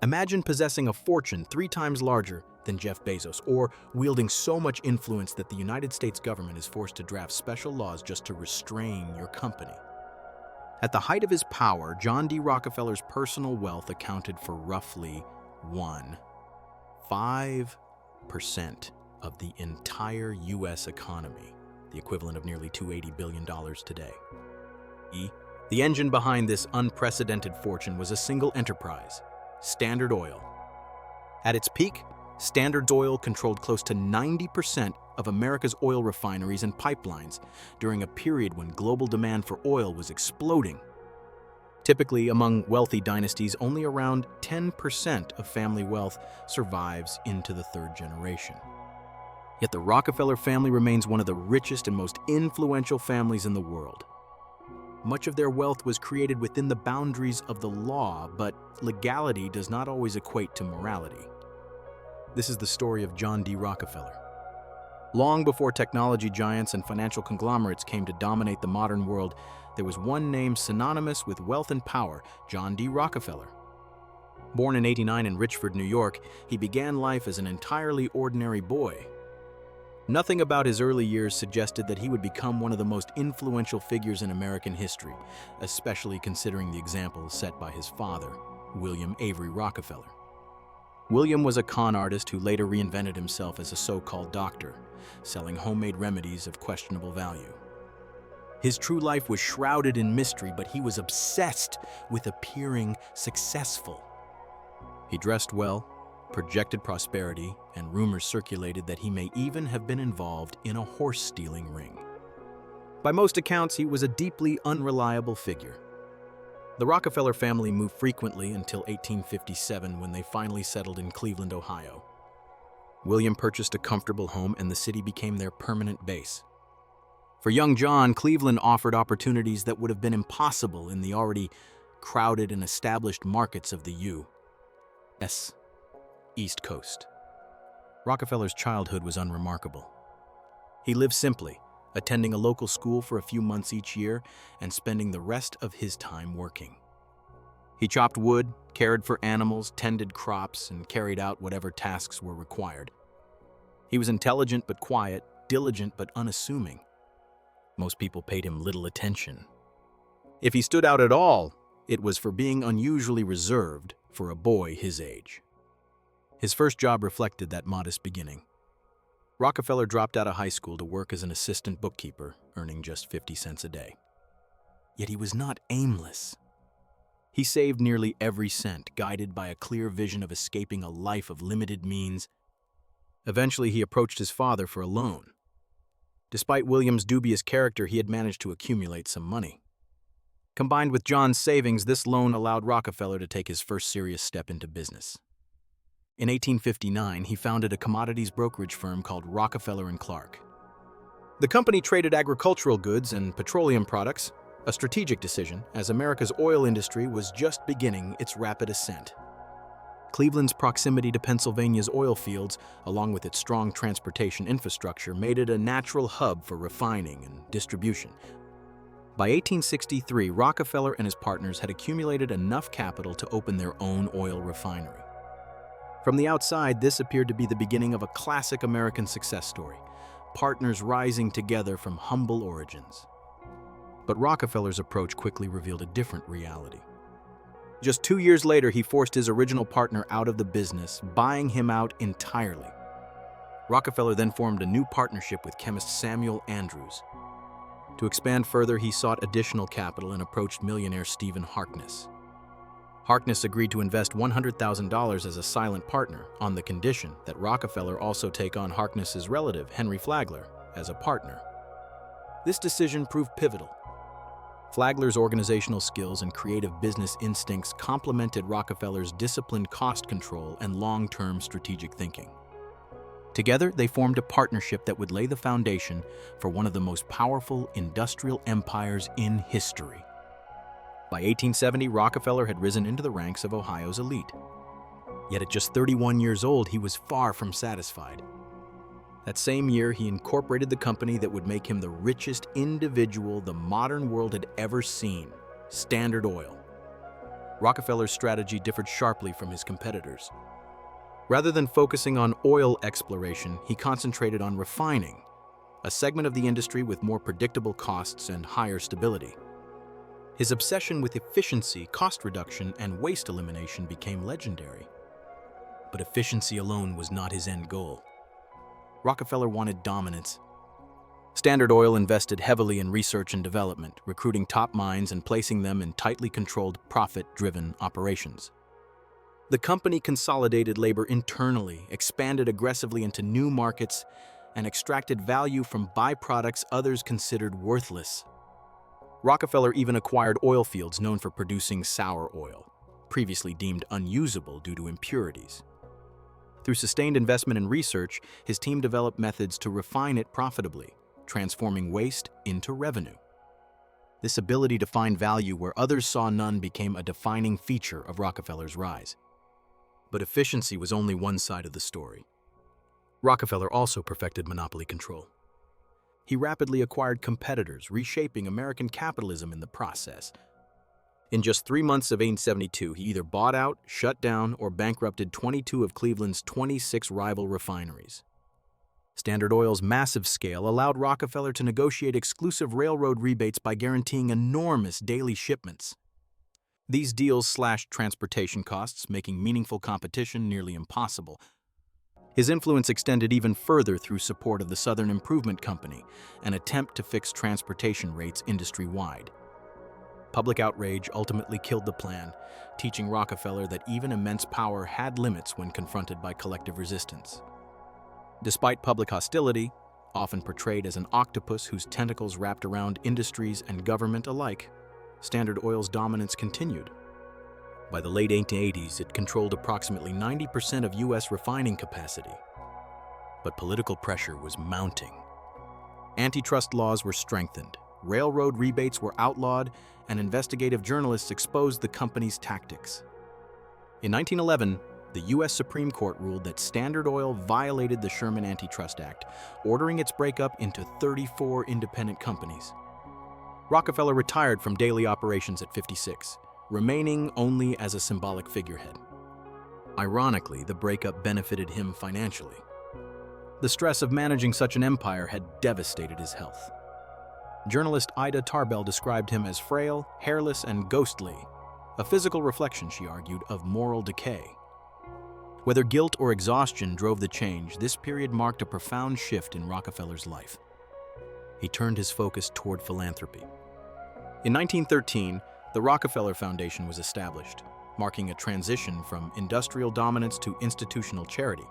Imagine possessing a fortune 3 times larger than Jeff Bezos, or wielding so much influence that the United States government is forced to draft special laws just to restrain your company. At the height of his power, John D. Rockefeller's personal wealth accounted for roughly 1.5% of the entire U.S. economy, the equivalent of nearly $280 billion today. The engine behind this unprecedented fortune was a single enterprise: Standard Oil. At its peak, Standard Oil controlled close to 90% of America's oil refineries and pipelines during a period when global demand for oil was exploding. Typically, among wealthy dynasties, only around 10% of family wealth survives into the third generation. Yet the Rockefeller family remains one of the richest and most influential families in the world. Much of their wealth was created within the boundaries of the law, but legality does not always equate to morality. This is the story of John D. Rockefeller. Long before technology giants and financial conglomerates came to dominate the modern world, there was one name synonymous with wealth and power: John D. Rockefeller. Born in '89 in Richford, New York, he began life as an entirely ordinary boy. Nothing about his early years suggested that he would become one of the most influential figures in American history, especially considering the example set by his father, William Avery Rockefeller. William was a con artist who later reinvented himself as a so-called doctor, selling homemade remedies of questionable value. His true life was shrouded in mystery, but he was obsessed with appearing successful. He dressed well, projected prosperity, and rumors circulated that he may even have been involved in a horse-stealing ring. By most accounts, he was a deeply unreliable figure. The Rockefeller family moved frequently until 1857, when they finally settled in Cleveland, Ohio. William purchased a comfortable home, and the city became their permanent base. For young John, Cleveland offered opportunities that would have been impossible in the already crowded and established markets of the U.S. East Coast. Rockefeller's childhood was unremarkable. He lived simply, attending a local school for a few months each year and spending the rest of his time working. He chopped wood, cared for animals, tended crops, and carried out whatever tasks were required. He was intelligent but quiet, diligent but unassuming. Most people paid him little attention. If he stood out at all, it was for being unusually reserved for a boy his age. His first job reflected that modest beginning. Rockefeller dropped out of high school to work as an assistant bookkeeper, earning just 50 cents a day. Yet he was not aimless. He saved nearly every cent, guided by a clear vision of escaping a life of limited means. Eventually, he approached his father for a loan. Despite William's dubious character, he had managed to accumulate some money. Combined with John's savings, this loan allowed Rockefeller to take his first serious step into business. In 1859, he founded a commodities brokerage firm called Rockefeller & Clark. The company traded agricultural goods and petroleum products, a strategic decision, as America's oil industry was just beginning its rapid ascent. Cleveland's proximity to Pennsylvania's oil fields, along with its strong transportation infrastructure, made it a natural hub for refining and distribution. By 1863, Rockefeller and his partners had accumulated enough capital to open their own oil refinery. From the outside, this appeared to be the beginning of a classic American success story, partners rising together from humble origins. But Rockefeller's approach quickly revealed a different reality. Just 2 years later, he forced his original partner out of the business, buying him out entirely. Rockefeller then formed a new partnership with chemist Samuel Andrews. To expand further, he sought additional capital and approached millionaire Stephen Harkness. Harkness agreed to invest $100,000 as a silent partner on the condition that Rockefeller also take on Harkness's relative, Henry Flagler, as a partner. This decision proved pivotal. Flagler's organizational skills and creative business instincts complemented Rockefeller's disciplined cost control and long-term strategic thinking. Together, they formed a partnership that would lay the foundation for one of the most powerful industrial empires in history. By 1870, Rockefeller had risen into the ranks of Ohio's elite. Yet at just 31 years old, he was far from satisfied. That same year, he incorporated the company that would make him the richest individual the modern world had ever seen, Standard Oil. Rockefeller's strategy differed sharply from his competitors. Rather than focusing on oil exploration, he concentrated on refining, a segment of the industry with more predictable costs and higher stability. His obsession with efficiency, cost reduction, and waste elimination became legendary. But efficiency alone was not his end goal. Rockefeller wanted dominance. Standard Oil invested heavily in research and development, recruiting top minds and placing them in tightly controlled, profit-driven operations. The company consolidated labor internally, expanded aggressively into new markets, and extracted value from byproducts others considered worthless. Rockefeller even acquired oil fields known for producing sour oil, previously deemed unusable due to impurities. Through sustained investment in research, his team developed methods to refine it profitably, transforming waste into revenue. This ability to find value where others saw none became a defining feature of Rockefeller's rise. But efficiency was only one side of the story. Rockefeller also perfected monopoly control. He rapidly acquired competitors, reshaping American capitalism in the process. In just 3 months of 1872, he either bought out, shut down, or bankrupted 22 of Cleveland's 26 rival refineries. Standard Oil's massive scale allowed Rockefeller to negotiate exclusive railroad rebates by guaranteeing enormous daily shipments. These deals slashed transportation costs, making meaningful competition nearly impossible. His influence extended even further through support of the Southern Improvement Company, an attempt to fix transportation rates industry-wide. Public outrage ultimately killed the plan, teaching Rockefeller that even immense power had limits when confronted by collective resistance. Despite public hostility, often portrayed as an octopus whose tentacles wrapped around industries and government alike, Standard Oil's dominance continued. By the late 1880s, it controlled approximately 90% of U.S. refining capacity. But political pressure was mounting. Antitrust laws were strengthened, railroad rebates were outlawed, and investigative journalists exposed the company's tactics. In 1911, the U.S. Supreme Court ruled that Standard Oil violated the Sherman Antitrust Act, ordering its breakup into 34 independent companies. Rockefeller retired from daily operations at 56, remaining only as a symbolic figurehead. Ironically, the breakup benefited him financially. The stress of managing such an empire had devastated his health. Journalist Ida Tarbell described him as frail, hairless, and ghostly, a physical reflection, she argued, of moral decay. Whether guilt or exhaustion drove the change, this period marked a profound shift in Rockefeller's life. He turned his focus toward philanthropy. In 1913, the Rockefeller Foundation was established, marking a transition from industrial dominance to institutional charity.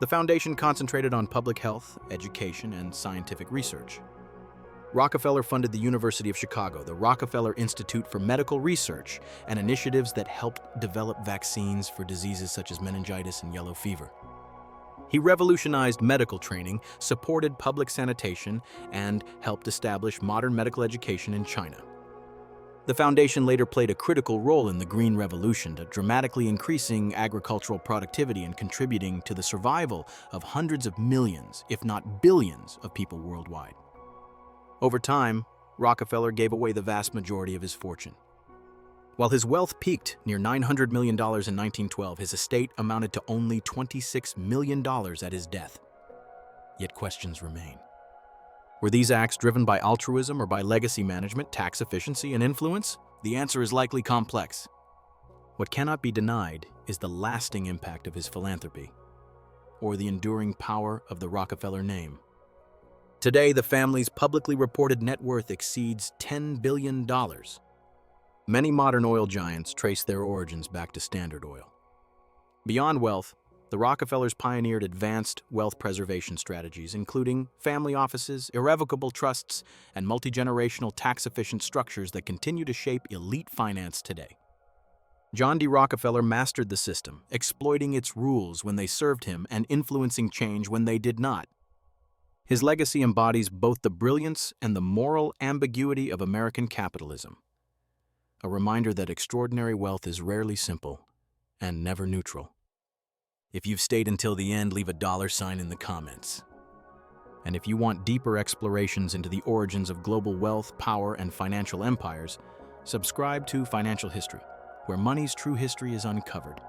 The foundation concentrated on public health, education, and scientific research. Rockefeller funded the University of Chicago, the Rockefeller Institute for Medical Research, and initiatives that helped develop vaccines for diseases such as meningitis and yellow fever. He revolutionized medical training, supported public sanitation, and helped establish modern medical education in China. The foundation later played a critical role in the Green Revolution, dramatically increasing agricultural productivity and contributing to the survival of hundreds of millions, if not billions, of people worldwide. Over time, Rockefeller gave away the vast majority of his fortune. While his wealth peaked near $900 million in 1912, his estate amounted to only $26 million at his death. Yet questions remain. Were these acts driven by altruism or by legacy management, tax efficiency, and influence? The answer is likely complex. What cannot be denied is the lasting impact of his philanthropy, or the enduring power of the Rockefeller name. Today, the family's publicly reported net worth exceeds $10 billion. Many modern oil giants trace their origins back to Standard Oil. Beyond wealth, the Rockefellers pioneered advanced wealth preservation strategies, including family offices, irrevocable trusts, and multi-generational tax-efficient structures that continue to shape elite finance today. John D. Rockefeller mastered the system, exploiting its rules when they served him and influencing change when they did not. His legacy embodies both the brilliance and the moral ambiguity of American capitalism, a reminder that extraordinary wealth is rarely simple and never neutral. If you've stayed until the end, leave a $sign in the comments. And if you want deeper explorations into the origins of global wealth, power, and financial empires, subscribe to Financial History. where money's true history is uncovered